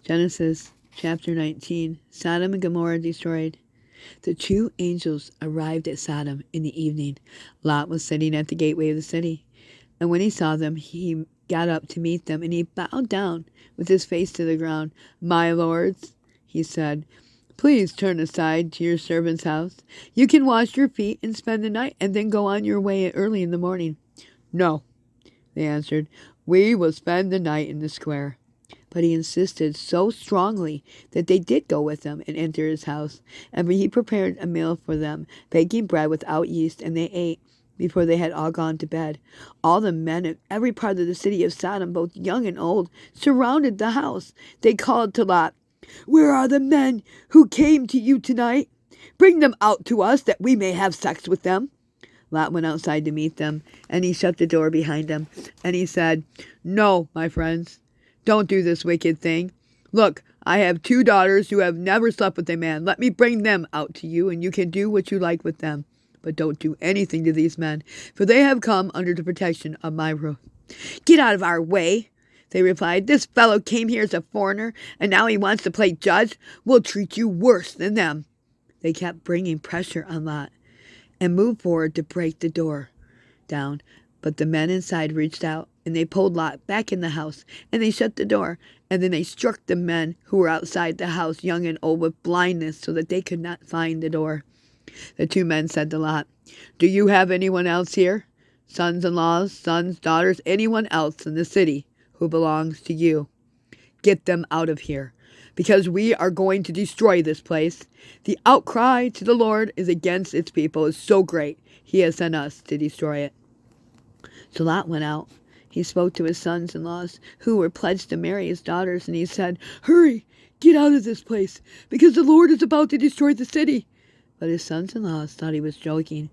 Genesis chapter 19. Sodom and Gomorrah destroyed. The two angels arrived at Sodom in the evening. Lot was sitting at the gateway of the city. And when he saw them, he got up to meet them, and he bowed down with his face to the ground. "My lords," he said, "please turn aside to your servant's house. You can wash your feet and spend the night, and then go on your way early in the morning." "No," they answered, "we will spend the night in the square." But he insisted so strongly that they did go with him and enter his house. And he prepared a meal for them, baking bread without yeast, and they ate before they had all gone to bed. All the men in every part of the city of Sodom, both young and old, surrounded the house. They called to Lot, "Where are the men who came to you tonight? Bring them out to us that we may have sex with them." Lot went outside to meet them, and he shut the door behind him. And he said, "No, my friends. Don't do this wicked thing. Look, I have 2 daughters who have never slept with a man. Let me bring them out to you, and you can do what you like with them. But don't do anything to these men, for they have come under the protection of my roof." "Get out of our way," they replied. "This fellow came here as a foreigner, and now he wants to play judge. We'll treat you worse than them." They kept bringing pressure on Lot and moved forward to break the door down. But the men inside reached out, and they pulled Lot back in the house, and they shut the door. And then they struck the men who were outside the house, young and old, with blindness, so that they could not find the door. The 2 men said to Lot, "Do you have anyone else here? Sons-in-laws, sons, daughters, anyone else in the city who belongs to you? Get them out of here, because we are going to destroy this place. The outcry to the Lord is against its people is so great, he has sent us to destroy it." So Lot went out. He spoke to his sons-in-laws, who were pledged to marry his daughters, and he said, "Hurry, get out of this place, because the Lord is about to destroy the city." But his sons-in-laws thought he was joking.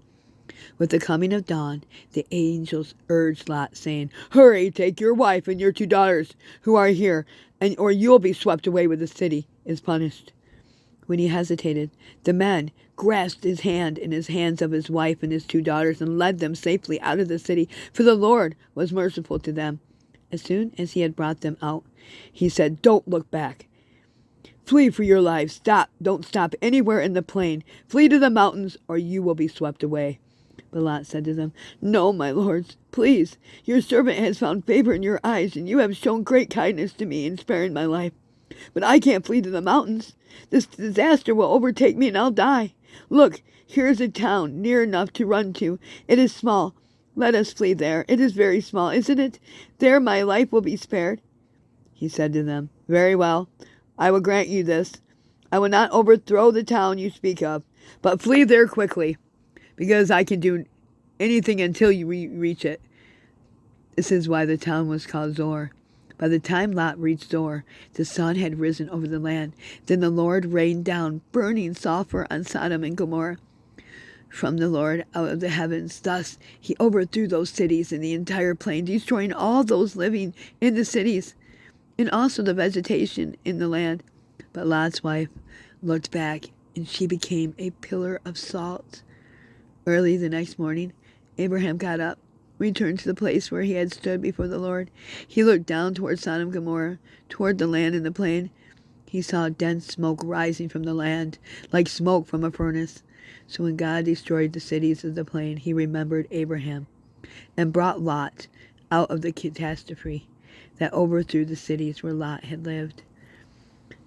With the coming of dawn, the angels urged Lot, saying, "Hurry, take your wife and your 2 daughters who are here, or you'll be swept away with the city is punished." When he hesitated, the men grasped his hand in his hands of his wife and his 2 daughters and led them safely out of the city, for the Lord was merciful to them. As soon as he had brought them out, he said, "Don't look back. Flee for your lives. Don't stop anywhere in the plain. Flee to the mountains, or you will be swept away." But Lot said to them, "No, my lords, please. Your servant has found favor in your eyes, and you have shown great kindness to me in sparing my life. But I can't flee to the mountains. This disaster will overtake me, and I'll die. Look, here is a town near enough to run to. It is small. Let us flee there. It is very small, isn't it? There my life will be spared." He said to them, "Very well. I will grant you this. I will not overthrow the town you speak of, but flee there quickly, because I can do anything until you reach it." This is why the town was called Zor. By the time Lot reached Zor, the sun had risen over the land. Then the Lord rained down burning sulfur on Sodom and Gomorrah from the Lord out of the heavens. Thus he overthrew those cities and the entire plain, destroying all those living in the cities and also the vegetation in the land. But Lot's wife looked back, and she became a pillar of salt. Early the next morning, Abraham got up, returned to the place where he had stood before the Lord. He looked down toward Sodom and Gomorrah, toward the land and the plain. He saw dense smoke rising from the land, like smoke from a furnace. So when God destroyed the cities of the plain, he remembered Abraham and brought Lot out of the catastrophe that overthrew the cities where Lot had lived.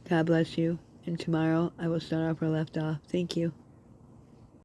God bless you, and tomorrow I will start off where I left off. Thank you.